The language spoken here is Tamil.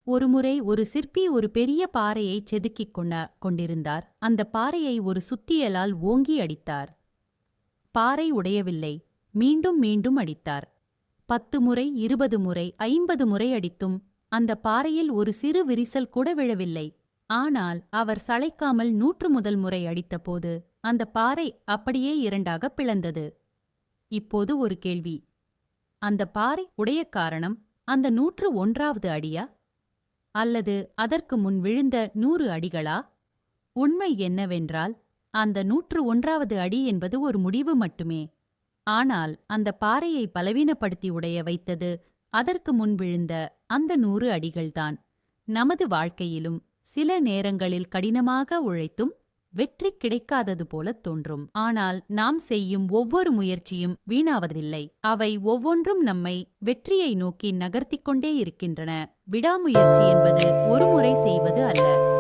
ஒருமுறை ஒரு சிற்பி ஒரு பெரிய பாறையை செதுக்கிக் கொண்டிருந்தார். அந்த பாறையை ஒரு சுத்தியலால் ஓங்கி அடித்தார். பாறை உடையவில்லை. மீண்டும் மீண்டும் அடித்தார். 10 முறை, 20 முறை, 50 முறை அடித்தும் அந்த பாறையில் ஒரு சிறு விரிசல் கூட விழவில்லை. ஆனால் அவர் சளைக்காமல் 100 முறை அடித்தபோது அந்த பாறை அப்படியே இரண்டாகப் பிளந்தது. இப்போது ஒரு கேள்வி. அந்த பாறை உடைய காரணம் அந்த 101வது அடியா, அல்லது அதற்கு முன் விழுந்த 100 அடிகளா? உண்மை என்னவென்றால் அந்த 101வது அடி என்பது ஒரு முடிவு மட்டுமே. ஆனால் அந்த பாறையை பலவீனப்படுத்தி உடைய வைத்தது அதற்கு முன் விழுந்த அந்த 100 அடிகள்தான். நமது வாழ்க்கையிலும் சில நேரங்களில் கடினமாக உழைத்தும் வெற்றி கிடைக்காதது போலத் தோன்றும். ஆனால் நாம் செய்யும் ஒவ்வொரு முயற்சியும் வீணாவதில்லை. அவை ஒவ்வொன்றும் நம்மை வெற்றியை நோக்கி நகர்த்திக் கொண்டே இருக்கின்றன. விடாமுயற்சி என்பது